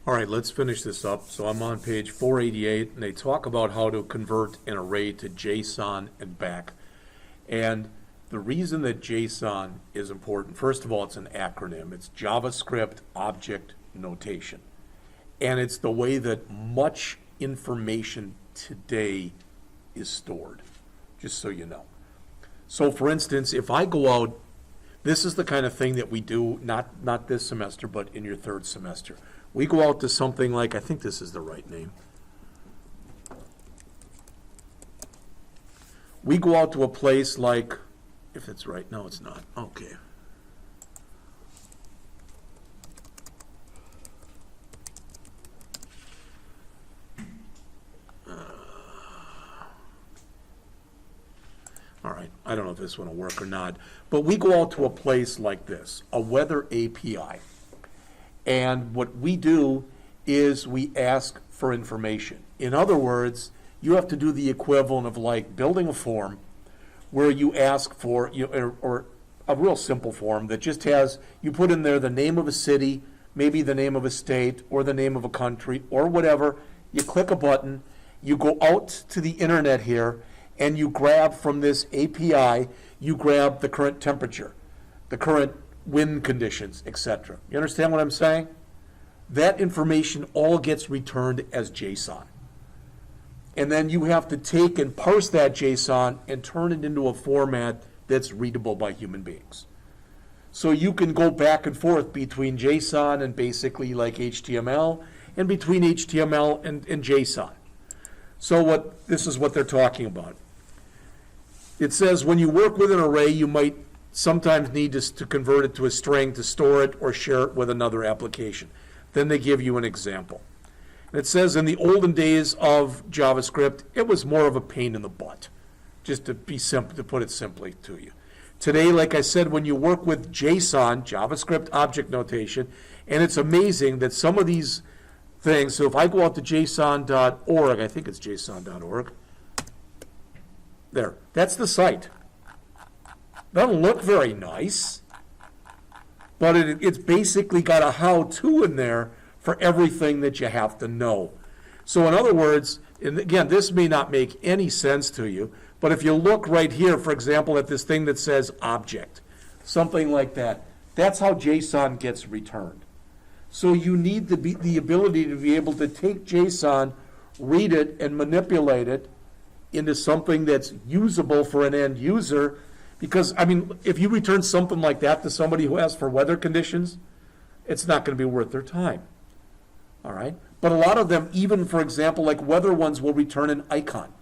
All right, let's finish this up. So I'm on page 488, and they talk about how to convert an array to JSON and back. And the reason that JSON is important, first of all, it's an acronym. It's JavaScript Object Notation. And it's the way that much information today is stored, just so you know. So for instance, if I go out, this is the kind of thing that we do, not this semester, but in your third semester. We go out to something like, I think this is the right name. We go out to a place like, if it's right, no it's not, okay. All right, I don't know if this one will work or not, but we go out to a place like this, a weather API. And what we do is we ask for information. In other words, you have to do the equivalent of like building a form where you ask for, or a real simple form that just has, you put in there the name of a city, maybe the name of a state, or the name of a country, or whatever. You click a button, you go out to the internet here, and you grab from this API, you grab the current temperature, the current wind conditions, etc. You understand what I'm saying? That information all gets returned as JSON. And then you have to take and parse that JSON and turn it into a format that's readable by human beings. So you can go back and forth between JSON and basically like HTML, and between HTML and JSON. So this is what they're talking about. It says when you work with an array, you might sometimes need to convert it to a string to store it or share it with another application. Then they give you an example. And it says in the olden days of JavaScript, it was more of a pain in the butt, just to be simple, to put it simply to you. Today, like I said, when you work with JSON, JavaScript Object Notation, and it's amazing that some of these things, so if I go out to json.org, I think it's json.org, there, that's the site. Doesn't look very nice, but it's basically got a how-to in there for everything that you have to know. So in other words, and again, this may not make any sense to you, but if you look right here, for example, at this thing that says object, something like that, that's how JSON gets returned. So you need the ability to be able to take JSON, read it, and manipulate it into something that's usable for an end user. Because, I mean, if you return something like that to somebody who asks for weather conditions, it's not going to be worth their time. All right? But a lot of them, even, for example, like weather ones will return an icon.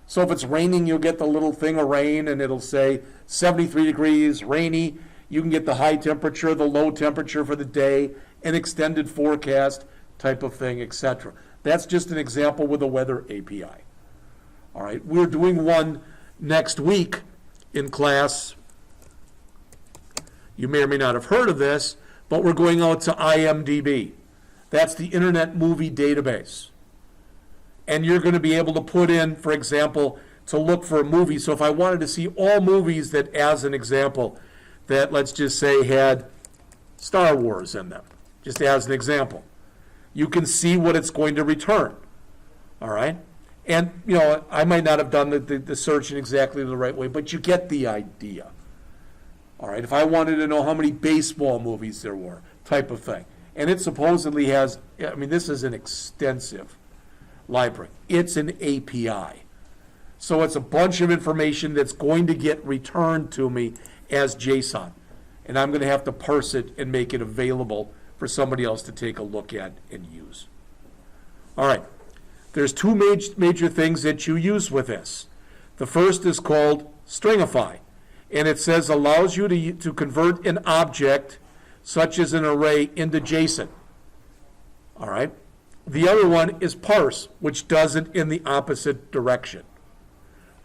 So if it's raining, you'll get the little thing of rain, and it'll say 73 degrees, rainy. You can get the high temperature, the low temperature for the day, an extended forecast type of thing, etc. That's just an example with a weather API. All right? We're doing one next week in class. You may or may not have heard of this, but we're going out to Imdb. That's the Internet Movie Database. And you're going to be able to put in, for example, to look for a movie. So if I wanted to see all movies that, as an example, that let's just say had Star Wars in them, just as an example, you can see what it's going to return. All right? And, you know, I might not have done the search in exactly the right way, but you get the idea. All right, if I wanted to know how many baseball movies there were, type of thing. And it supposedly has, I mean, this is an extensive library. It's an API. So it's a bunch of information that's going to get returned to me as JSON. And I'm going to have to parse it and make it available for somebody else to take a look at and use. All right. There's two major things that you use with this. The first is called Stringify, and it says allows you to convert an object, such as an array, into JSON. All right? The other one is parse, which does it in the opposite direction.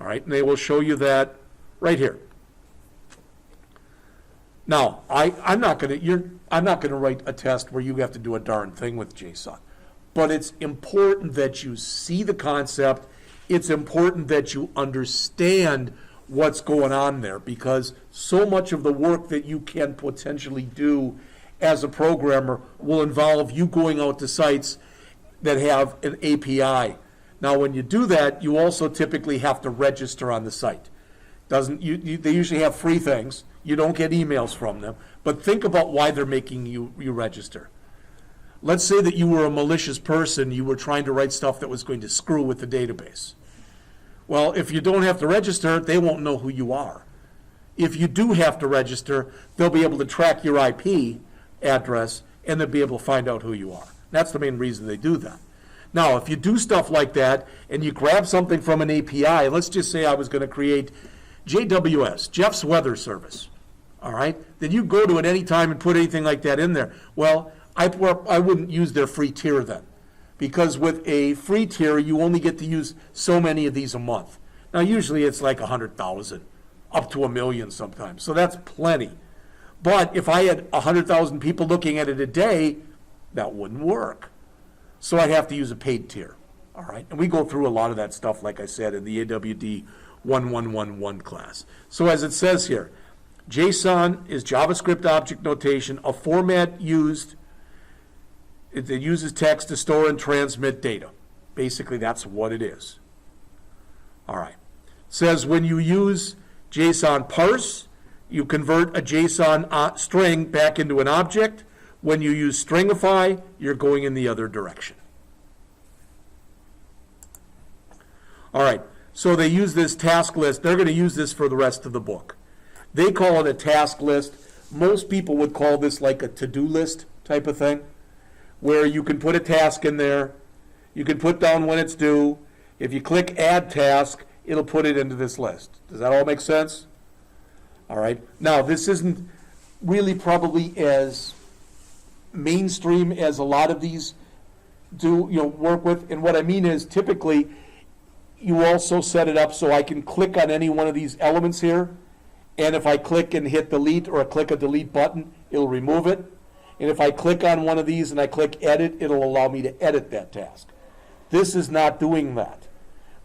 All right? And they will show you that right here. Now, I'm not going to write a test where you have to do a darn thing with JSON. But it's important that you see the concept. It's important that you understand what's going on there, because so much of the work that you can potentially do as a programmer will involve you going out to sites that have an API. Now, when you do that, you also typically have to register on the site. They usually have free things. You don't get emails from them. But think about why they're making you register. Let's say that you were a malicious person. You were trying to write stuff that was going to screw with the database. Well, if you don't have to register, they won't know who you are. If you do have to register, they'll be able to track your IP address, and they'll be able to find out who you are. That's the main reason they do that. Now, if you do stuff like that, and you grab something from an API, let's just say I was going to create JWS, Jeff's Weather Service, all right? Then you go to it any time and put anything like that in there. Well, I wouldn't use their free tier then, because with a free tier, you only get to use so many of these a month. Now, usually it's like 100,000, up to 1 million sometimes, so that's plenty. But if I had 100,000 people looking at it a day, that wouldn't work. So I'd have to use a paid tier, all right? And we go through a lot of that stuff, like I said, in the AWD 1111 class. So as it says here, JSON is JavaScript object notation, a format used that uses text to store and transmit data. Basically, that's what it is. All right. It says when you use JSON parse, you convert a JSON string back into an object. When you use Stringify, you're going in the other direction. All right, so they use this task list. They're going to use this for the rest of the book. They call it a task list. Most people would call this like a to-do list type of thing, where you can put a task in there. You can put down when it's due. If you click Add Task, it'll put it into this list. Does that all make sense? All right. Now, this isn't really probably as mainstream as a lot of these do, work with. And what I mean is, typically, you also set it up so I can click on any one of these elements here, and if I click and hit delete or I click a delete button, it'll remove it. And if I click on one of these and I click edit, it'll allow me to edit that task. This is not doing that.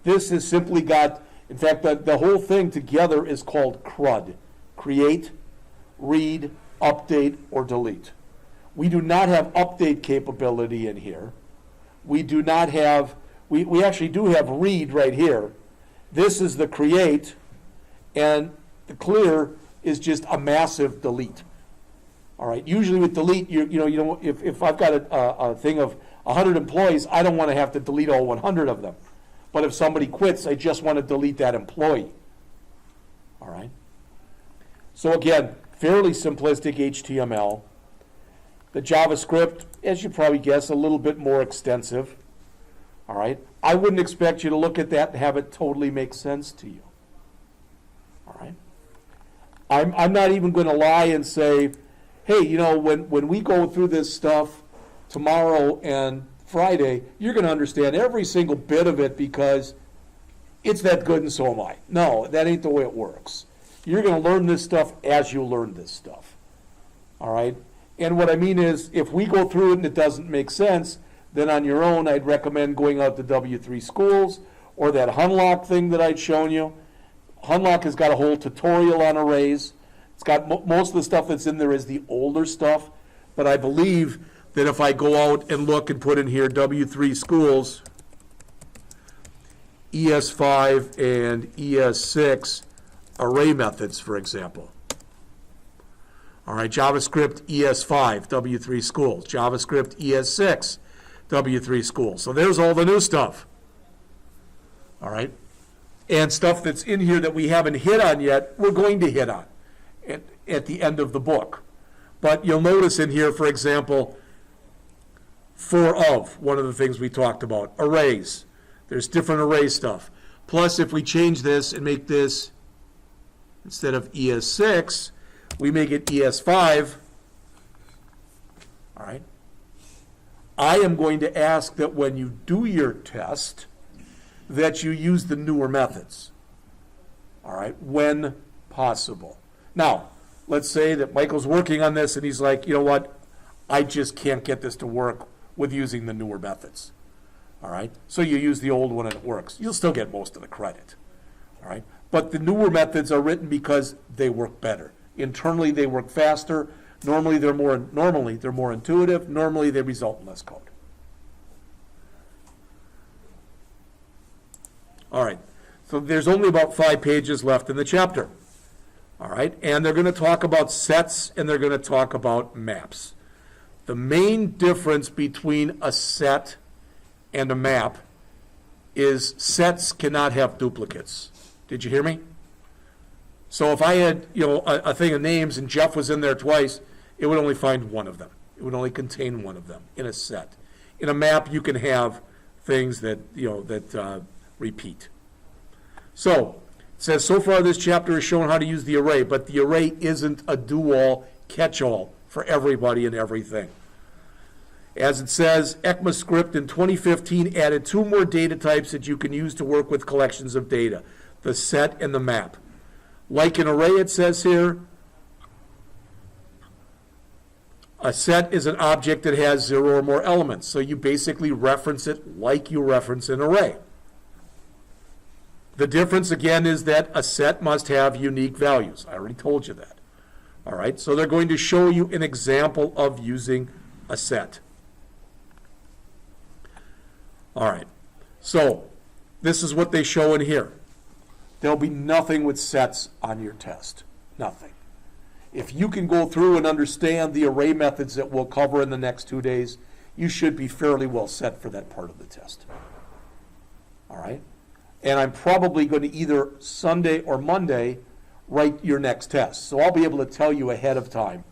This has simply got, in fact, the whole thing together is called Crud. Create, read, update, or delete. We do not have update capability in here. We do not have, we actually do have read right here. This is the create, and the clear is just a massive delete. All right. Usually with delete, if I've got a thing of 100 employees, I don't want to have to delete all 100 of them. But if somebody quits, I just want to delete that employee. All right. So again, fairly simplistic HTML. The JavaScript, as you probably guess, a little bit more extensive. All right. I wouldn't expect you to look at that and have it totally make sense to you. All right. I'm not even going to lie and say, hey, when we go through this stuff tomorrow and Friday, you're going to understand every single bit of it because it's that good and so am I. No, that ain't the way it works. You're going to learn this stuff as you learn this stuff. All right? And what I mean is, if we go through it and it doesn't make sense, then on your own, I'd recommend going out to W3 Schools or that Hunlock thing that I'd shown you. Hunlock has got a whole tutorial on arrays. It's got most of the stuff that's in there is the older stuff, but I believe that if I go out and look and put in here W3 Schools, ES5 and ES6 array methods, for example. All right, JavaScript ES5, W3 Schools, JavaScript ES6, W3 Schools. So there's all the new stuff. All right, and stuff that's in here that we haven't hit on yet, we're going to hit on at the end of the book. But you'll notice in here, for example, one of the things we talked about, arrays. There's different array stuff. Plus, if we change this and make this, instead of ES6, we make it ES5, all right, I am going to ask that when you do your test, that you use the newer methods, all right, when possible. Now, let's say that Michael's working on this and he's like, you know what, I just can't get this to work with using the newer methods, all right? So you use the old one and it works. You'll still get most of the credit, all right? But the newer methods are written because they work better. Internally, they work faster. Normally they're more intuitive. Normally they result in less code. All right, so there's only about 5 pages left in the chapter. All right, and they're going to talk about sets and they're going to talk about maps. The main difference between a set and a map is sets cannot have duplicates. Did you hear me? So if I had, a thing of names and Jeff was in there twice, it would only find one of them. It would only contain one of them in a set. In a map, you can have things that, repeat. So, it says, so far this chapter has shown how to use the array, but the array isn't a do-all, catch-all for everybody and everything. As it says, ECMAScript in 2015 added 2 more data types that you can use to work with collections of data, the set and the map. Like an array, it says here, a set is an object that has 0 or more elements, so you basically reference it like you reference an array. The difference, again, is that a set must have unique values. I already told you that. All right, so they're going to show you an example of using a set. All right, so this is what they show in here. There'll be nothing with sets on your test, nothing. If you can go through and understand the array methods that we'll cover in the next 2 days, you should be fairly well set for that part of the test. All right? And I'm probably going to either Sunday or Monday write your next test. So I'll be able to tell you ahead of time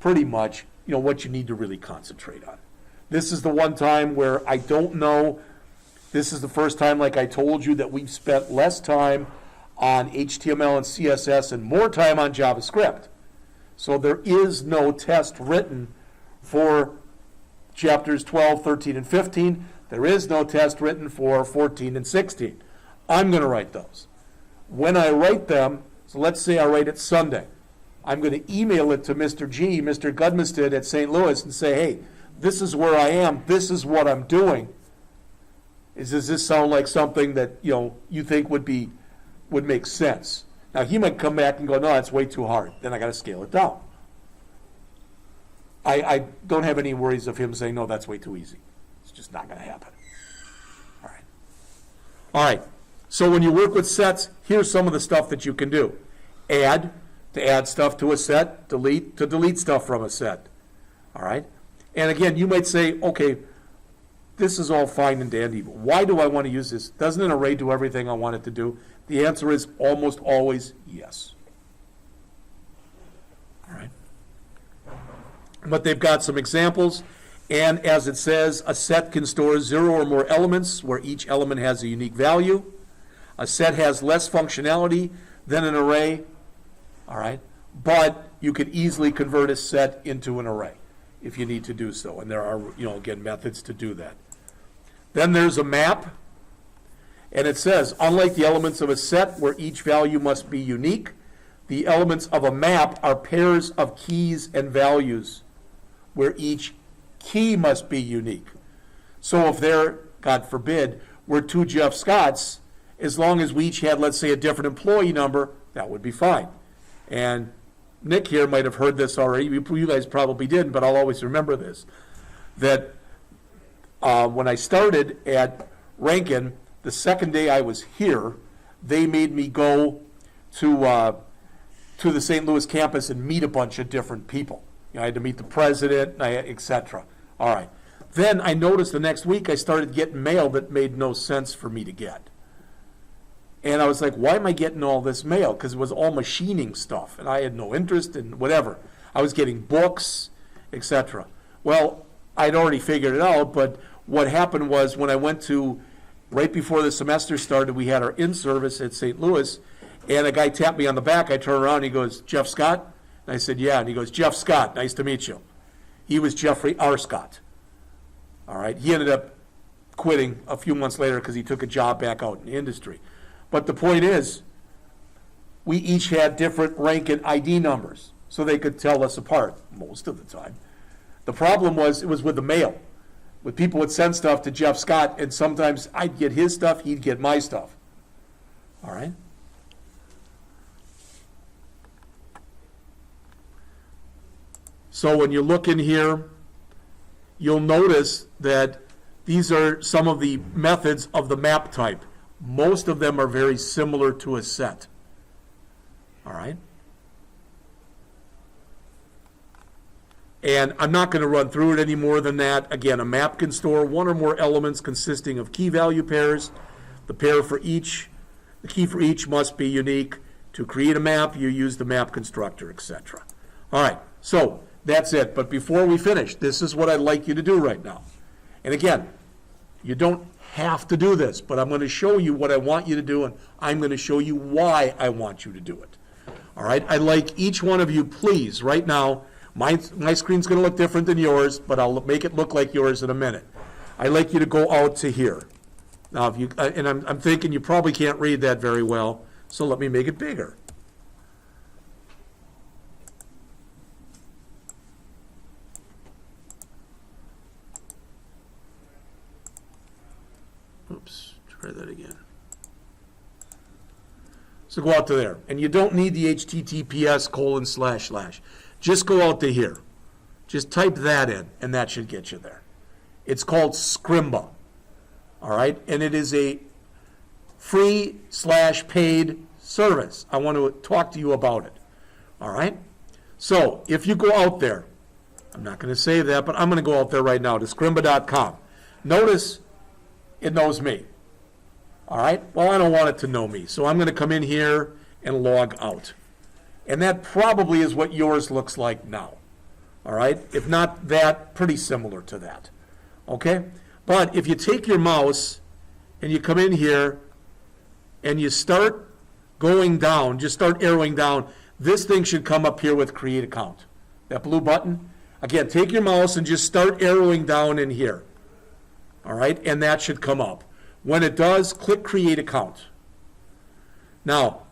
pretty much, what you need to really concentrate on. This is the one time where I don't know. This is the first time, like I told you, that we've spent less time on HTML and CSS and more time on JavaScript. So there is no test written for chapters 12, 13, and 15. There is no test written for 14 and 16. I'm going to write those. When I write them, so let's say I write it Sunday, I'm going to email it to Mr. G, Mr. Gudmested at St. Louis and say, hey, this is where I am, this is what I'm doing. Does this sound like something that you think would make sense? Now he might come back and go, no, that's way too hard. Then I got to scale it down. I don't have any worries of him saying, no, that's way too easy. It's just not going to happen. All right. So when you work with sets, here's some of the stuff that you can do. Add, to add stuff to a set. Delete, to delete stuff from a set. All right. And again, you might say, okay, this is all fine and dandy, but why do I want to use this? Doesn't an array do everything I want it to do? The answer is almost always yes. All right. But they've got some examples, and as it says, a set can store 0 or more elements where each element has a unique value. A set has less functionality than an array, all right, but you could easily convert a set into an array if you need to do so, and there are, again, methods to do that. Then there's a map, and it says, unlike the elements of a set where each value must be unique, the elements of a map are pairs of keys and values where each key must be unique. So if there, God forbid, were 2 Jeff Scotts, as long as we each had, let's say, a different employee number, that would be fine. And Nick here might have heard this already. You guys probably didn't, but I'll always remember this. That when I started at Rankin, the second day I was here, they made me go to the St. Louis campus and meet a bunch of different people. I had to meet the president, etc. All right. Then I noticed the next week I started getting mail that made no sense for me to get. And I was like, why am I getting all this mail? Because it was all machining stuff, and I had no interest in whatever. I was getting books, etc. Well, I'd already figured it out, but what happened was when I went to, right before the semester started, we had our in-service at St. Louis, and a guy tapped me on the back. I turned around, and he goes, Jeff Scott? And I said, yeah. And he goes, Jeff Scott, nice to meet you. He was Jeffrey R. Scott. All right. He ended up quitting a few months later because he took a job back out in the industry. But the point is, we each had different rank and ID numbers, so they could tell us apart most of the time. The problem was, it was with the mail. With people would send stuff to Jeff Scott, and sometimes I'd get his stuff, he'd get my stuff. All right? So when you look in here, you'll notice that these are some of the methods of the map type. Most of them are very similar to a set. All right? And I'm not going to run through it any more than that. Again, a map can store one or more elements consisting of key value pairs. The key for each must be unique. To create a map, you use the map constructor, etc. All right, so that's it. But before we finish, this is what I'd like you to do right now. And again, you don't have to do this, but I'm going to show you what I want you to do, and I'm going to show you why I want you to do it. All right, I'd like each one of you, please, right now, my screen's going to look different than yours, but I'll make it look like yours in a minute. I'd like you to go out to here. Now, if you, and I'm thinking you probably can't read that very well, so let me make it bigger. Oops, try that again. So go out to there. And you don't need the https:// Just go out to here. Just type that in, and that should get you there. It's called Scrimba. All right? And it is a free/paid service. I want to talk to you about it. All right? So if you go out there, I'm not going to save that, but I'm going to go out there right now to scrimba.com. Notice it knows me. All right? Well, I don't want it to know me, so I'm going to come in here and log out. And that probably is what yours looks like now. All right? If not that, pretty similar to that. Okay? But if you take your mouse and you come in here and you start going down, just start arrowing down, this thing should come up here with Create Account. That blue button. Again, take your mouse and just start arrowing down in here. All right? And that should come up. When it does, click Create Account. Now,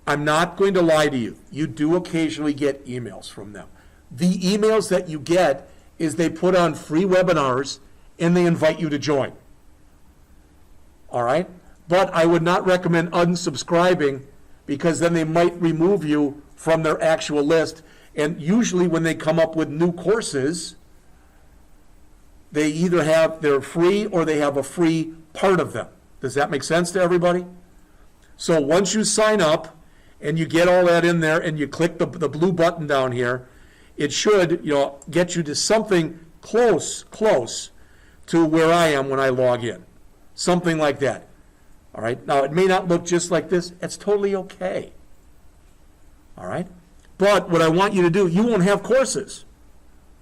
I'm not going to lie to you. You do occasionally get emails from them. The emails that you get is they put on free webinars and they invite you to join. All right? But I would not recommend unsubscribing because then they might remove you from their actual list. And usually when they come up with new courses, they either they're free or they have a free part of them. Does that make sense to everybody? So once you sign up and you get all that in there and you click the blue button down here, it should get you to something close to where I am when I log in. Something like that. All right? Now, it may not look just like this. It's totally okay. All right? But what I want you to do, you won't have courses.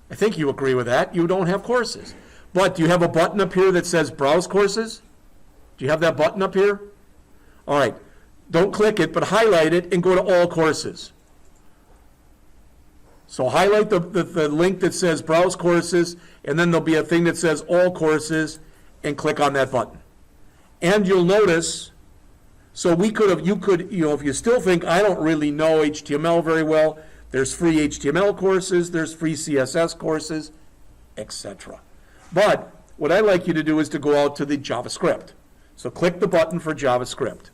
I think you agree with that. You don't have courses. But do you have a button up here that says Browse Courses? Do you have that button up here? All right. Don't click it, but highlight it and go to All Courses. So highlight the link that says Browse Courses, and then there'll be a thing that says All Courses, and click on that button. And you'll notice, so you could, if you still think I don't really know HTML very well, there's free HTML courses, there's free CSS courses, etc. But what I'd like you to do is to go out to the JavaScript. So click the button for JavaScript.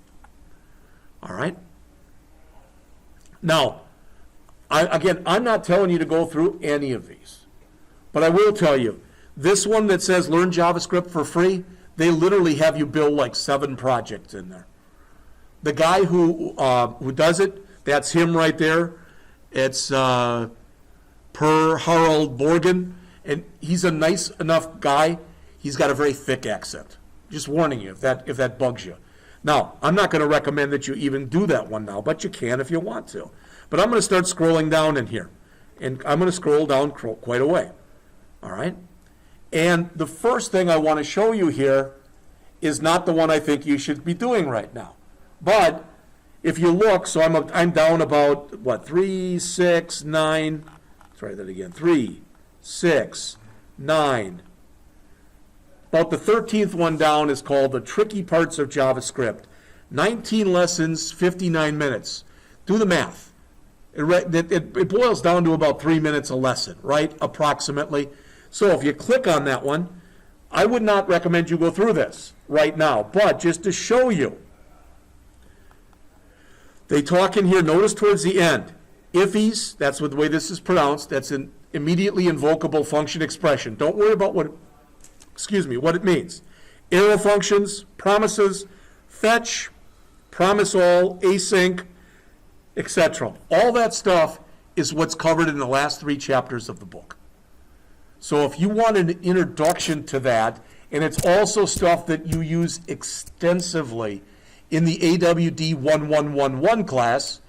All right? Now, I'm not telling you to go through any of these. But I will tell you, this one that says Learn JavaScript for free, they literally have you build like 7 projects in there. The guy who does it, that's him right there. It's Per Harald Borgen, and he's a nice enough guy. He's got a very thick accent. Just warning you if that bugs you. Now, I'm not going to recommend that you even do that one now, but you can if you want to. But I'm going to start scrolling down in here, and I'm going to scroll down quite a way. All right? And the first thing I want to show you here is not the one I think you should be doing right now. But if you look, so I'm down about, 3, 6, 9. Let's try that again. 3, 6, 9. About the 13th one down is called The Tricky Parts of JavaScript. 19 lessons, 59 minutes. Do the math. It boils down to about 3 minutes a lesson, right? Approximately. So if you click on that one, I would not recommend you go through this right now, but just to show you. They talk in here, notice towards the end, ifs, that's the way this is pronounced, that's in immediately invocable function expression. Don't worry about what it means. Arrow functions, promises, fetch, promise all, async, etc. All that stuff is what's covered in the last 3 chapters of the book. So if you want an introduction to that, and it's also stuff that you use extensively in the AWD 1111 class,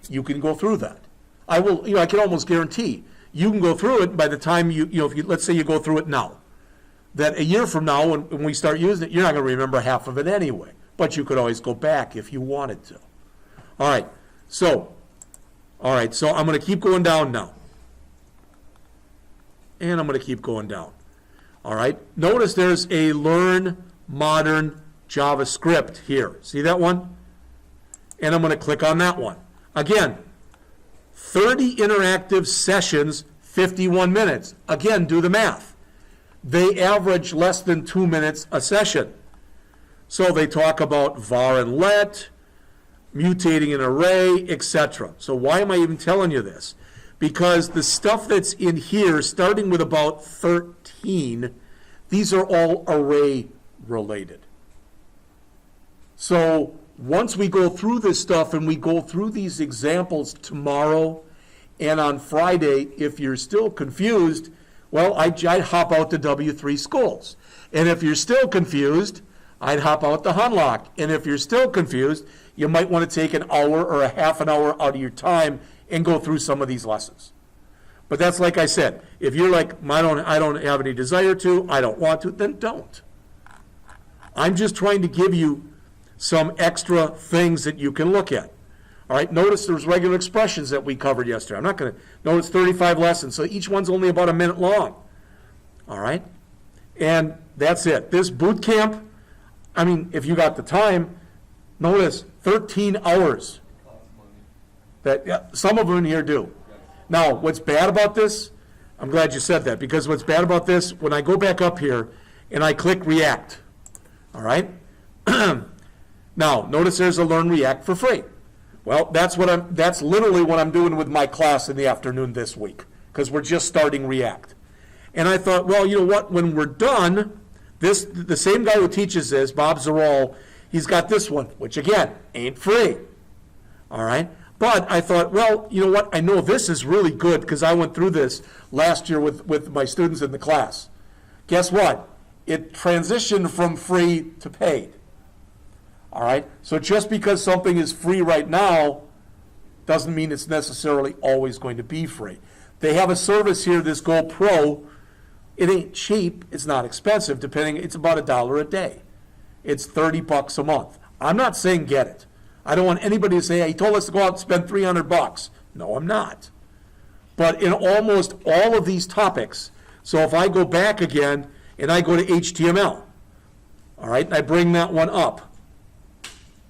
you can go through that. I can almost guarantee you can go through it by the time let's say you go through it now. That a year from now, when we start using it, you're not going to remember half of it anyway. But you could always go back if you wanted to. All right, so I'm going to keep going down now. And I'm going to keep going down. All right, notice there's a Learn Modern JavaScript here. See that one? And I'm going to click on that one. Again, 30 interactive sessions, 51 minutes. Again, do the math. They average less than 2 minutes a session. So they talk about var and let, mutating an array, etc. So why am I even telling you this? Because the stuff that's in here, starting with about 13, these are all array related. So once we go through this stuff and we go through these examples tomorrow and on Friday, if you're still confused, well, I'd hop out to W3 Schools. And if you're still confused, I'd hop out to Hunlock. And if you're still confused, you might want to take an hour or a half an hour out of your time and go through some of these lessons. But that's like I said, if you're like, I don't have any desire to, I don't want to, then don't. I'm just trying to give you some extra things that you can look at. All right, notice there's regular expressions that we covered yesterday. I'm not going to, notice 35 lessons, so each one's only about a minute long. All right, and that's it. This boot camp, I mean, if you got the time, notice 13 hours. Some of them in here do. Now, what's bad about this, I'm glad you said that, because what's bad about this, when I go back up here and I click React, all right? Now, notice there's a Learn React for free. Well, that's literally what I'm doing with my class in the afternoon this week, because we're just starting React. And I thought, well, you know what, when we're done, the same guy who teaches this, Bob Zarol, he's got this one, which again, ain't free. All right? But I thought, well, you know what, I know this is really good because I went through this last year with my students in the class. Guess what? It transitioned from free to paid. All right? So just because something is free right now doesn't mean it's necessarily always going to be free. They have a service here, this Go Pro. It ain't cheap. It's not expensive. It's about $1 a day. It's $30 a month. I'm not saying get it. I don't want anybody to say, hey, he told us to go out and spend $300. No, I'm not. But in almost all of these topics, so if I go back again and I go to HTML, all right, and I bring that one up,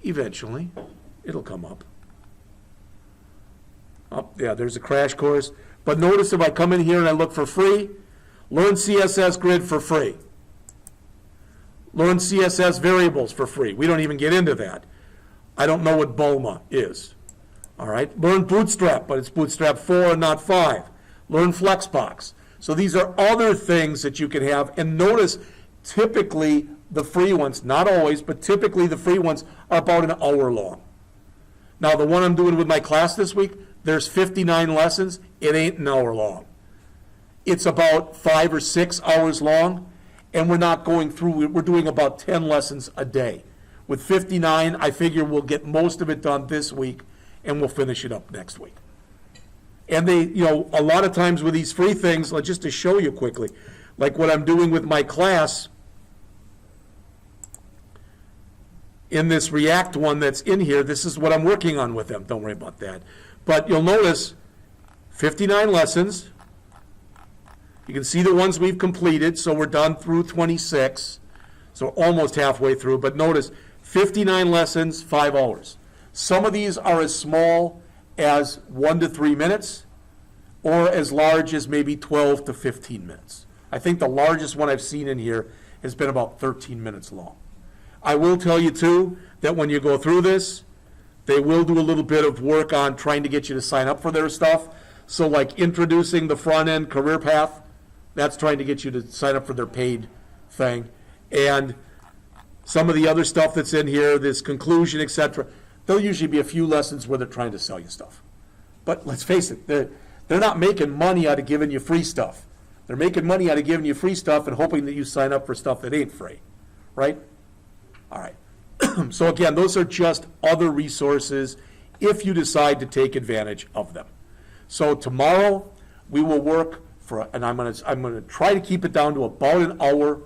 eventually it'll come up. Oh, yeah, there's a crash course. But notice if I come in here and I look for free, Learn CSS Grid for free. Learn CSS variables for free. We don't even get into that. I don't know what Bulma is. All right. Learn Bootstrap, but it's Bootstrap 4 and not 5. Learn Flexbox. So these are other things that you can have. And notice, typically the free ones, not always, but typically the free ones are about an hour long. Now, the one I'm doing with my class this week, there's 59 lessons. It ain't an hour long. It's about 5 or 6 hours long, and we're not going through, we're doing about 10 lessons a day. With 59, I figure we'll get most of it done this week, and we'll finish it up next week. And a lot of times with these free things, just to show you quickly, like what I'm doing with my class, in this React one that's in here, this is what I'm working on with them. Don't worry about that. But you'll notice 59 lessons. You can see the ones we've completed, so we're done through 26. So almost halfway through, but notice 59 lessons, 5 hours. Some of these are as small as 1 to 3 minutes, or as large as maybe 12 to 15 minutes. I think the largest one I've seen in here has been about 13 minutes long. I will tell you, too, that when you go through this, they will do a little bit of work on trying to get you to sign up for their stuff. So like introducing the front end career path, that's trying to get you to sign up for their paid thing. And some of the other stuff that's in here, this conclusion, etc., there'll usually be a few lessons where they're trying to sell you stuff. But let's face it, they're not making money out of giving you free stuff. They're making money out of giving you free stuff and hoping that you sign up for stuff that ain't free, right? All right. So again, those are just other resources if you decide to take advantage of them. So tomorrow we will work for, and I'm gonna try to keep it down to about an hour.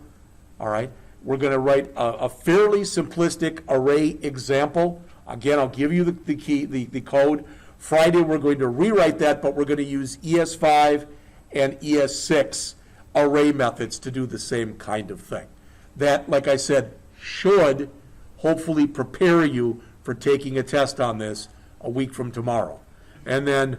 All right. We're going to write a fairly simplistic array example. Again, I'll give you the key, the code. Friday, we're going to rewrite that, but we're going to use ES5 and ES6 array methods to do the same kind of thing. That, like I said, should hopefully prepare you for taking a test on this a week from tomorrow. And then,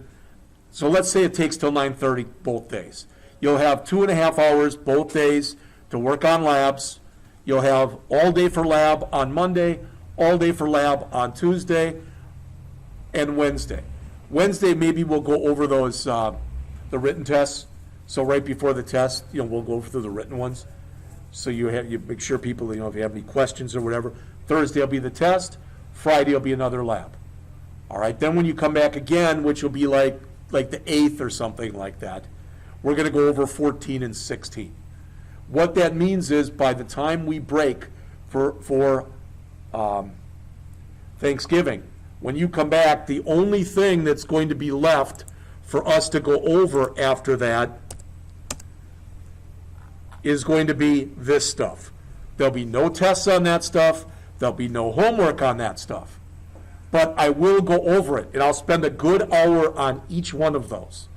so let's say it takes till 9:30 both days. You'll have 2.5 hours both days to work on labs. You'll have all day for lab on Monday, all day for lab on Tuesday, and Wednesday. Wednesday, maybe we'll go over those, the written tests. So right before the test, we'll go through the written ones. So you make sure people, if you have any questions or whatever. Thursday will be the test. Friday will be another lab. All right, then when you come back again, which will be like the 8th or something like that, we're going to go over 14 and 16. What that means is by the time we break for Thanksgiving, when you come back, the only thing that's going to be left for us to go over after that is going to be this stuff. There'll be no tests on that stuff. There'll be no homework on that stuff. But I will go over it, and I'll spend a good hour on each one of those,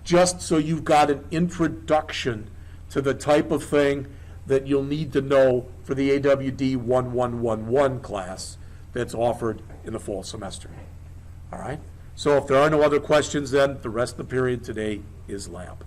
just so you've got an introduction to the type of thing that you'll need to know for the AWD 1111 class that's offered in the fall semester. All right? So if there are no other questions, then the rest of the period today is lab.